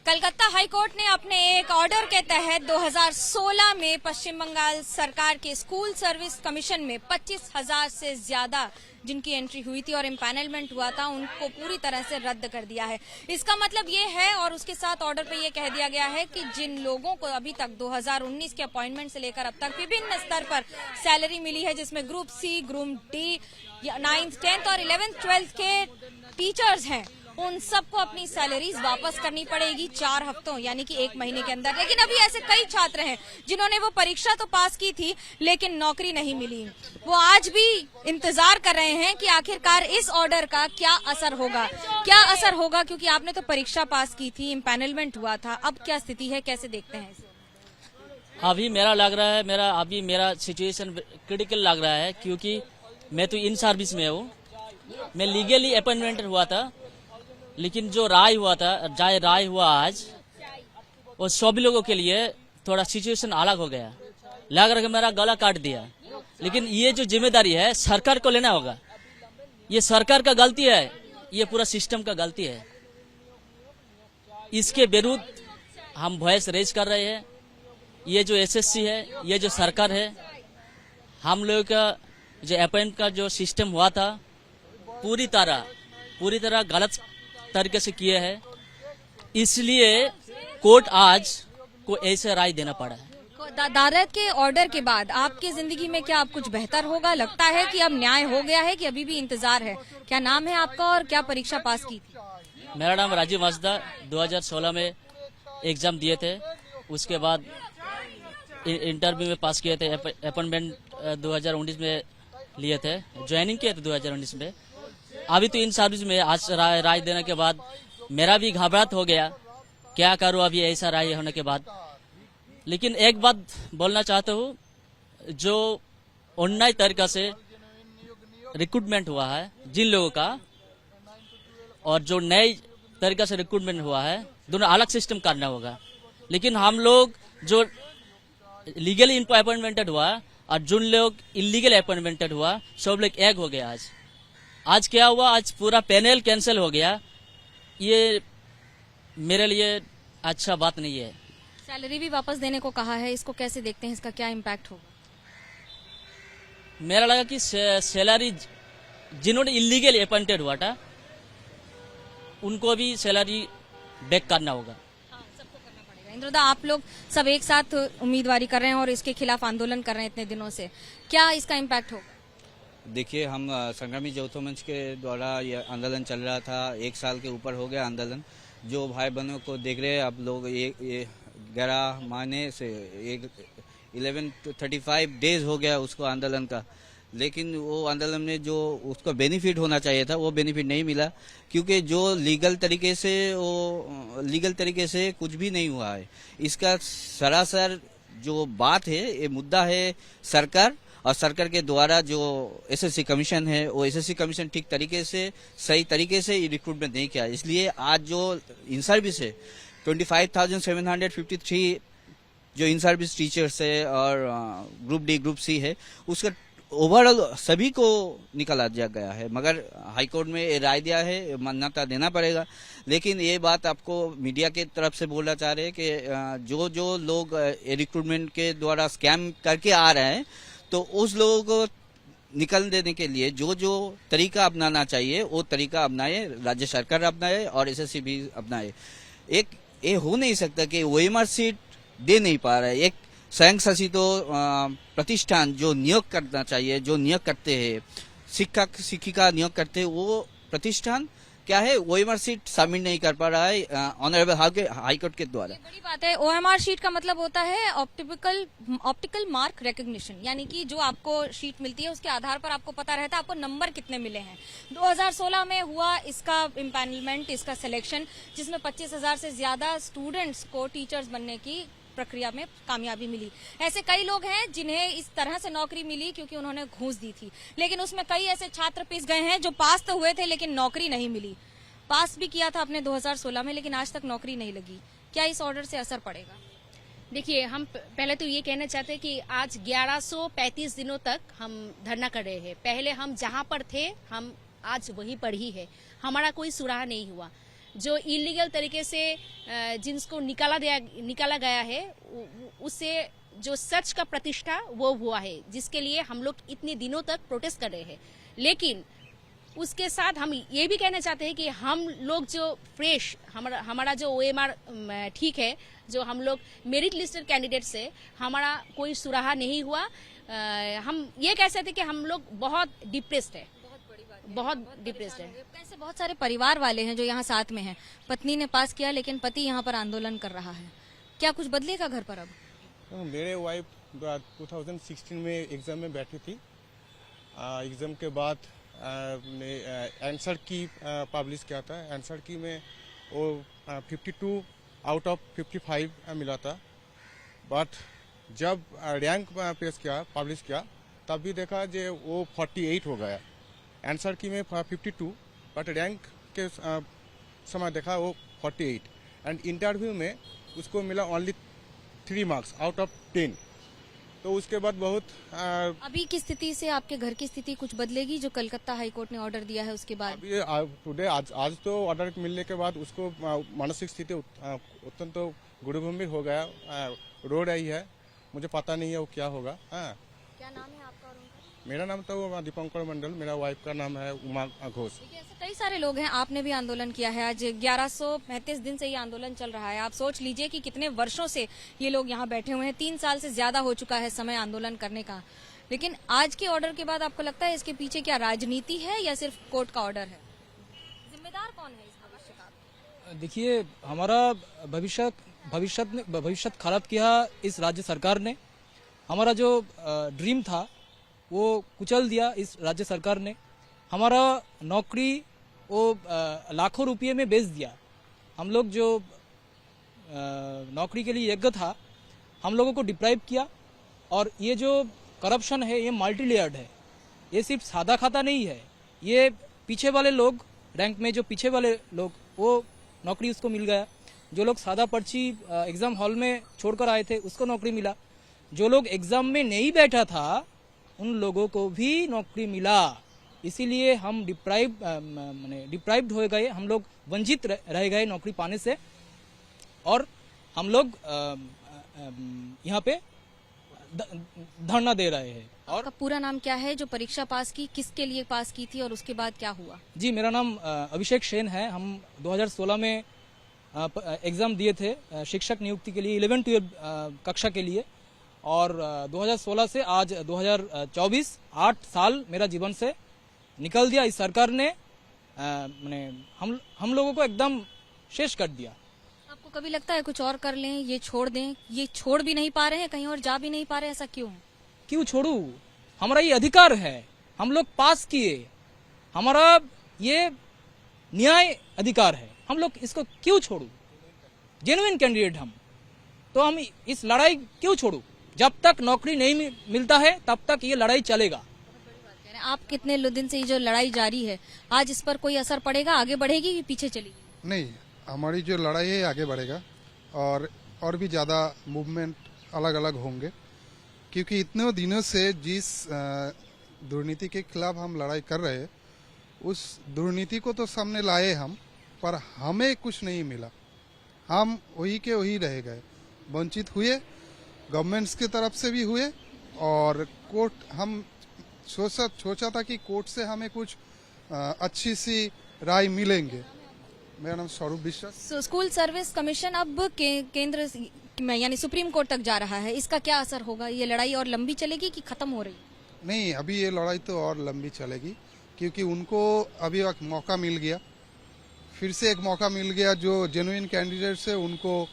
Calcutta high court ने अपने एक ऑर्डर के तहत 2016 में पश्चिम बंगाल सरकार के स्कूल सर्विस कमीशन में 25,000 से ज्यादा जिनकी एंट्री हुई थी और इम्पैनलमेंट हुआ था उनको पूरी तरह से रद्द कर दिया है। इसका मतलब ये है और उसके साथ ऑर्डर पे ये कह दिया गया है कि जिन लोगों को अभी तक 2019 के अपॉइंटमेंट से लेकर अब तक विभिन्न स्तर पर सैलरी मिली है, जिसमें group C, group D, 9th, 10th और 11th, 12th के टीचर्स हैं, उन सबको अपनी सैलरीज वापस करनी पड़ेगी 4 हफ्तों यानी कि 1 महीने के अंदर। लेकिन अभी ऐसे कई छात्र हैं जिन्होंने वो परीक्षा तो पास की थी लेकिन नौकरी नहीं मिली। वो आज भी इंतजार कर रहे हैं कि आखिरकार इस ऑर्डर का क्या असर होगा, क्योंकि आपने तो परीक्षा पास की थी, इम्पैनलमेंट हुआ था, अब क्या स्थिति है, कैसे देखते हैं इसे? अभी मेरा लग रहा है मेरा सिचुएशन क्रिटिकल लग रहा है, क्योंकि मैं तो इन सर्विस में हूँ। मैं लीगली अपॉइंटमेंट हुआ था, लेकिन जो राय हुआ आज, वो सभी लोगों के लिए थोड़ा सिचुएशन अलग हो गया। लग रहा है मेरा गला काट दिया। लेकिन ये जो जिम्मेदारी है सरकार को लेना होगा। ये सरकार का गलती है, ये पूरा सिस्टम का गलती है। इसके विरुद्ध हम वॉइस रेज कर रहे हैं। ये जो एसएससी है, ये जो सरकार है, हम लोग का जो अपॉइंट का जो सिस्टम हुआ था पूरी तरह गलत तरीके से किए हैं। इसलिए कोर्ट आज को ऐसे राय देना पड़ा है। अदालत के ऑर्डर के बाद आपकी जिंदगी में क्या अब कुछ बेहतर होगा? लगता है कि अब न्याय हो गया है कि अभी भी इंतजार है? क्या नाम है आपका और क्या परीक्षा पास की थी? मेरा नाम राजीव मजदा। 2016 में एग्जाम दिए थे, उसके बाद इंटरव्यू में पास किए थे। अपॉइंटमेंट 2019 में लिए थे, ज्वाइनिंग किए थे 2019 में। अभी तो इन सर्विस में आज राय देने के बाद मेरा भी घबराहट हो गया, क्या करूं अभी ऐसा राय होने के बाद। लेकिन एक बात बोलना चाहता हूं, जो ऑनलाइन तरीका से रिक्रूटमेंट हुआ है जिन लोगों का, और जो नए तरीका से रिक्रूटमेंट हुआ है, दोनों अलग सिस्टम करना होगा। लेकिन हम लोग जो लीगली इनको अपॉइंटमेंटेड हुआ और जिन लोग इलीगल अपॉइंटमेंटेड हुआ, सब लोग एक हो गया। आज क्या हुआ, आज पूरा पैनल कैंसिल हो गया। ये मेरे लिए अच्छा बात नहीं है। सैलरी भी वापस देने को कहा है, इसको कैसे देखते हैं, इसका क्या इम्पैक्ट होगा? मेरा लगा कि सैलरी जिन्होंने इलीगल अपॉइंटेड हुआ था उनको भी सैलरी बैक करना होगा। सबको करना पड़ेगा। इंद्रदा, आप लोग सब एक साथ उम्मीदवारी कर रहे हैं और इसके खिलाफ आंदोलन कर रहे हैं इतने दिनों से, क्या इसका इम्पैक्ट होगा? देखिए, हम संग्रामी चौथो मंच के द्वारा ये आंदोलन चल रहा था, 1 साल के ऊपर हो गया आंदोलन। जो भाई बहनों को देख रहे हैं आप लोग, ये 11 महीने से 1135 डेज हो गया उसको आंदोलन का। लेकिन वो आंदोलन में जो उसको बेनिफिट होना चाहिए था वो बेनिफिट नहीं मिला, क्योंकि जो लीगल तरीके से कुछ भी नहीं हुआ है। इसका सरासर जो बात है, ये मुद्दा है सरकार और सरकार के द्वारा जो एसएससी कमीशन है, वो एसएससी कमीशन ठीक तरीके से, सही तरीके से रिक्रूटमेंट नहीं किया। इसलिए आज जो इन सर्विस है 25,753 जो इन सर्विस टीचर्स है और ग्रुप डी, ग्रुप सी है, उसका ओवरऑल सभी को निकाला दिया गया है। मगर हाईकोर्ट में राय दिया है, मान्यता देना पड़ेगा। लेकिन ये बात आपको मीडिया के तरफ से बोलना चाह रहे हैं कि जो लोग रिक्रूटमेंट के द्वारा स्कैम करके आ रहे हैं, तो उस लोगों को निकल देने के लिए जो तरीका अपनाना चाहिए वो तरीका अपनाए, राज्य सरकार अपनाए और एसएससी भी अपनाए। ये हो नहीं सकता कि ओएमआर सीट दे नहीं पा रहा है। एक स्वयं शासित प्रतिष्ठान जो नियोग करना चाहिए, जो नियोग करते हैं, शिक्षक शिक्षिका नियोग करते हैं, वो प्रतिष्ठान क्या है, ओएमआर सीट सबमिट नहीं कर पा रहा है ऑनरेबल हाईकोर्ट के द्वारा। बड़ी बात है। ओएमआर शीट का मतलब होता है ऑप्टिकल मार्क रिकॉग्निशन, यानी कि जो आपको शीट मिलती है उसके आधार पर आपको पता रहता है आपको नंबर कितने मिले हैं। 2016 में हुआ इसका इम्पैनलमेंट, इसका सिलेक्शन, जिसमें 25,000 से ज्यादा स्टूडेंट्स को टीचर्स बनने की प्रक्रिया में कामयाबी मिली। ऐसे कई लोग हैं जिन्हें इस तरह से नौकरी मिली क्योंकि उन्होंने घूस दी थी। लेकिन उसमें कई ऐसे छात्र पिस गए हैं जो पास तो हुए थे लेकिन नौकरी नहीं मिली। पास भी किया था आपने 2016 में, लेकिन आज तक नौकरी नहीं लगी। क्या इस ऑर्डर से असर पड़ेगा? देखिए, हम पहले तो ये कहना चाहते हैं कि आज 1135 दिनों तक हम धरना कर रहे हैं। पहले हम जहां पर थे हम आज वहीं पर ही है, हमारा कोई सुराह नहीं हुआ। जो इलीगल तरीके से जिनको निकाला गया है उससे जो सच का प्रतिष्ठा वो हुआ है, जिसके लिए हम लोग इतने दिनों तक प्रोटेस्ट कर रहे हैं। लेकिन उसके साथ हम ये भी कहना चाहते हैं कि हम लोग जो फ्रेश हमारा जो OMR ठीक है, जो हम लोग मेरिट लिस्टेड कैंडिडेट से हमारा कोई सुराहा नहीं हुआ। हम ये कह सकते हैं कि हम लोग बहुत डिप्रेस्ड है, बहुत डिप्रेस्ड है। ऐसे बहुत सारे परिवार वाले हैं जो यहाँ साथ में हैं, पत्नी ने पास किया लेकिन पति यहाँ पर आंदोलन कर रहा है, क्या कुछ बदलेगा घर पर अब? मेरे वाइफ 2016 में एग्जाम में बैठी थी। एग्जाम के बाद ने आंसर की पब्लिश किया था। आंसर की में वो 52 आउट ऑफ 55 मिला था। बट जब रैंक पेश किया, पब्लिश किया, तब भी देखा जो वो 48 हो गया। आंसर की में 52 बट रैंक के समय देखा वो 48 एंड इंटरव्यू में उसको मिला ओनली 3 मार्क्स आउट ऑफ 10। तो उसके बाद बहुत अभी की स्थिति से आपके घर की स्थिति कुछ बदलेगी जो कलकत्ता हाई कोर्ट ने ऑर्डर दिया है उसके बाद? अभी टुडे आज तो ऑर्डर मिलने के बाद उसको मानसिक स्थिति अत्यंत गुरुगंभीर हो गया, रो रही है। मुझे पता नहीं है वो क्या होगा। क्या नाम है आपका और उनका? मेरा नाम तो दीपंकर मंडल, मेरा वाइफ का नाम है उमा घोष। देखिए, ऐसे कई सारे लोग हैं, आपने भी आंदोलन किया है। आज 1135 दिन से ये आंदोलन चल रहा है। आप सोच लीजिए कि कितने वर्षों से ये लोग यहाँ बैठे हुए हैं। 3 साल से ज्यादा हो चुका है समय आंदोलन करने का। लेकिन आज के ऑर्डर के बाद आपको लगता है इसके पीछे क्या राजनीति है या सिर्फ कोर्ट का ऑर्डर है? जिम्मेदार कौन है इस भविष्य का? देखिए, हमारा भविष्य खराब किया इस राज्य सरकार ने। हमारा जो ड्रीम था वो कुचल दिया इस राज्य सरकार ने। हमारा नौकरी वो लाखों रुपये में बेच दिया। हम लोग जो नौकरी के लिए योग्य था, हम लोगों को डिप्राइव किया। और ये जो करप्शन है ये मल्टी लेयर्ड है। ये सिर्फ सादा खाता नहीं है, ये पीछे वाले लोग, रैंक में जो पीछे वाले लोग, वो नौकरी उसको मिल गया। जो लोग सादा पर्ची एग्जाम हॉल में छोड़कर आए थे उसको नौकरी मिला। जो लोग एग्जाम में नहीं बैठा था उन लोगों को भी नौकरी मिला। इसीलिए हम डिप्राइव्ड हो गए, हम लोग वंचित रह गए नौकरी पाने से। और हम लोग यहाँ पे धरना दे रहे हैं। और आपका पूरा नाम क्या है? जो परीक्षा पास की, किसके लिए पास की थी और उसके बाद क्या हुआ? जी, मेरा नाम अभिषेक सेन है। हम 2016 में एग्जाम दिए थे शिक्षक नियुक्ति के लिए, 11-12 कक्षा के लिए। और 2016 से आज 2024 8 साल मेरा जीवन से निकल दिया। इस सरकार ने हम लोगों को एकदम शेष कर दिया। आपको कभी लगता है कुछ और कर लें, ये छोड़ दें? ये छोड़ भी नहीं पा रहे हैं, कहीं और जा भी नहीं पा रहे, ऐसा क्यों? क्यों छोड़ू? हमारा ये अधिकार है, हम लोग पास किए, हमारा ये न्याय अधिकार है, हम लोग इसको क्यों छोड़ू? जेन्युइन कैंडिडेट हम, तो हम इस लड़ाई क्यों छोड़ू? जब तक नौकरी नहीं मिलता है तब तक ये लड़ाई चलेगा। आप कितने दिन से ये जो लड़ाई जारी है, आज इस पर कोई असर पड़ेगा? आगे बढ़ेगी कि पीछे चलेगी? नहीं, हमारी जो लड़ाई है आगे बढ़ेगा और भी ज़्यादा मूवमेंट अलग अलग होंगे, क्योंकि इतने दिनों से जिस दुर्नीति के खिलाफ हम लड़ाई कर रहे हैं उस दुर्नीति को तो सामने लाए हम, पर हमें कुछ नहीं मिला। हम वही के वही रह गए, वंचित हुए, गवर्नमेंट्स की तरफ से भी हुए। और कोर्ट, हम सोचा था कि कोर्ट से हमें कुछ अच्छी सी राय मिलेंगे। मेरा नाम स्वरूप विश्वास। स्कूल सर्विस कमीशन अब केंद्र में यानी सुप्रीम कोर्ट तक जा रहा है, इसका क्या असर होगा? ये लड़ाई और लंबी चलेगी कि खत्म हो रही? नहीं, अभी ये लड़ाई तो और लंबी चलेगी, क्योंकि उनको अभी एक मौका मिल गया, फिर से एक मौका मिल गया। जो जेन्युइन कैंडिडेट्स है उनको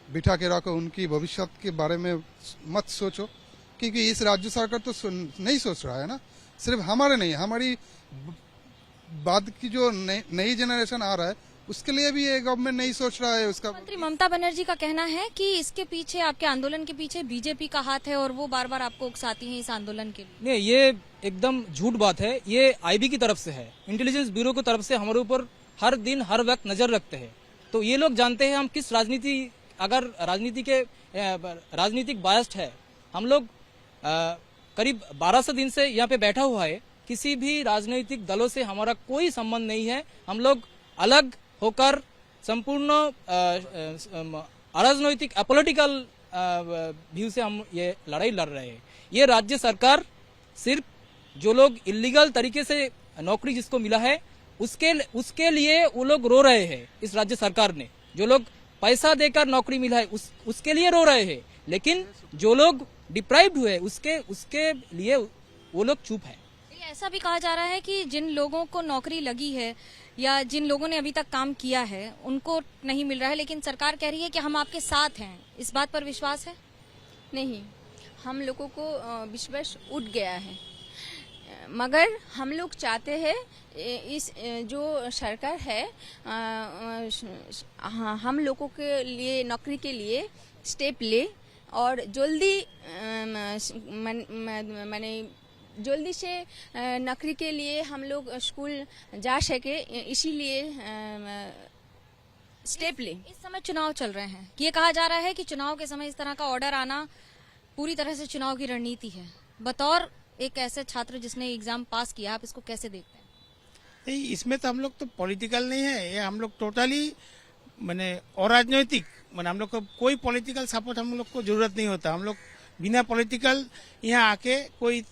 बिठा के रखो, उनकी भविष्य के बारे में मत सोचो, क्योंकि इस राज्य सरकार तो नहीं सोच रहा है ना। सिर्फ हमारे नहीं, हमारी बाद की जो नई जनरेशन आ रहा है उसके लिए भी ये गवर्नमेंट नहीं सोच रहा है। उसका मंत्री ममता बनर्जी का कहना है कि इसके पीछे, आपके आंदोलन के पीछे बीजेपी का हाथ है और वो बार बार आपको उकसाती है इस आंदोलन के लिए। नहीं, ये एकदम झूठ बात है। ये IB की तरफ से है, इंटेलिजेंस ब्यूरो की तरफ से हमारे ऊपर हर दिन हर वक्त नजर रखते हैं। तो ये लोग जानते हैं हम किस राजनीति, अगर राजनीतिक बायस्ड है। हम लोग करीब 1200 दिन से यहाँ पे बैठा हुआ है, किसी भी राजनीतिक दलों से हमारा कोई संबंध नहीं है। हम लोग अलग होकर संपूर्ण अराजनैतिक अपोलिटिकल व्यू से हम ये लड़ाई लड़ रहे हैं। ये राज्य सरकार सिर्फ जो लोग इलीगल तरीके से नौकरी जिसको मिला है उसके लिए वो लोग रो रहे हैं। इस राज्य सरकार ने जो लोग पैसा देकर नौकरी मिला है उसके लिए रो रहे हैं, लेकिन जो लोग डिप्राइव्ड हुए उसके लिए वो लोग चुप है। ऐसा भी कहा जा रहा है कि जिन लोगों को नौकरी लगी है या जिन लोगों ने अभी तक काम किया है उनको नहीं मिल रहा है, लेकिन सरकार कह रही है कि हम आपके साथ हैं। इस बात पर विश्वास है? नहीं, हम लोगों को विश्वास उठ गया है, मगर हम लोग चाहते हैं इस जो सरकार है हम लोगों के लिए नौकरी के लिए स्टेप ले और जल्दी माने जल्दी से नौकरी के लिए हम लोग स्कूल जा सके, इसीलिए स्टेप ले। इस समय चुनाव चल रहे हैं, ये कहा जा रहा है कि चुनाव के समय इस तरह का ऑर्डर आना पूरी तरह से चुनाव की रणनीति है। बतौर एक ऐसे छात्र जिसने एग्जाम पास किया, आप इसको कैसे देखते हैं? नहीं, इसमें तो हम लोग तो पॉलिटिकल नहीं है, ये हम लोग टोटली माने अराजनैतिक, माने हम लोग को कोई पॉलिटिकल सपोर्ट हम लोग को जरूरत नहीं होता। हम लोग बिना पॉलिटिकल यहाँ आके कोई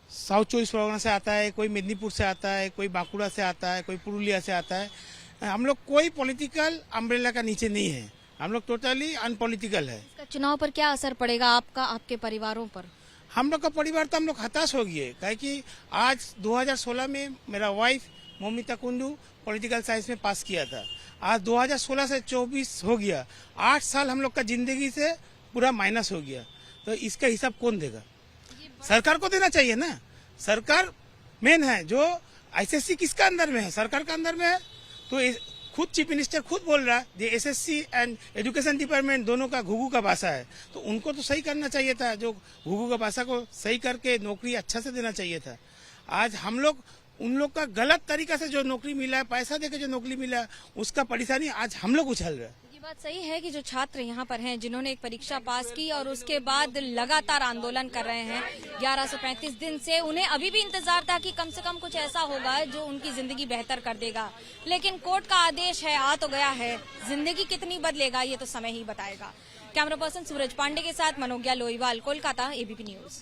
साउथ 24 परगना से आता है, कोई मेदिनीपुर से आता है, कोई बांकुड़ा से आता है, कोई पुरुलिया से आता है। हम लोग कोई पॉलिटिकल अम्ब्रेला का नीचे नहीं है, हम लोग टोटली अनपॉलिटिकल है। इसका चुनाव पर क्या असर पड़ेगा आपका, आपके परिवारों पर? हम लोग का परिवार तो हम लोग हताश हो गए, काहे कि आज 2016 में मेरा wife Moumita Kundu political science में पास किया था। आज 2016 से 24 हो गया, 8 साल हम लोग का जिंदगी से पूरा माइनस हो गया। तो इसका हिसाब कौन देगा? सरकार को देना चाहिए ना। सरकार मेन है। जो एसएससी किसका अंदर में है? सरकार का अंदर में है। तो खुद चीफ मिनिस्टर खुद बोल रहा है ये एसएससी एंड एजुकेशन डिपार्टमेंट दोनों का घुघू का भाषा है, तो उनको तो सही करना चाहिए था। जो घुघू का भाषा को सही करके नौकरी अच्छा से देना चाहिए था। आज हम लोग उन लोग का गलत तरीका से जो नौकरी मिला है, पैसा देकर जो नौकरी मिला है, उसका परेशानी आज हम लोग उछल रहे हैं। ये बात सही है कि जो छात्र यहाँ पर हैं जिन्होंने एक परीक्षा पास की और उसके बाद लगातार आंदोलन कर रहे हैं 1135 दिन से, उन्हें अभी भी इंतजार था कि कम से कम कुछ ऐसा होगा जो उनकी जिंदगी बेहतर कर देगा। लेकिन कोर्ट का आदेश है, आ तो गया है, जिंदगी कितनी बदलेगा ये तो समय ही बताएगा। कैमरा पर्सन सूरज पांडे के साथ मनोज्ञा लोईवाल, कोलकाता, एबीपी न्यूज।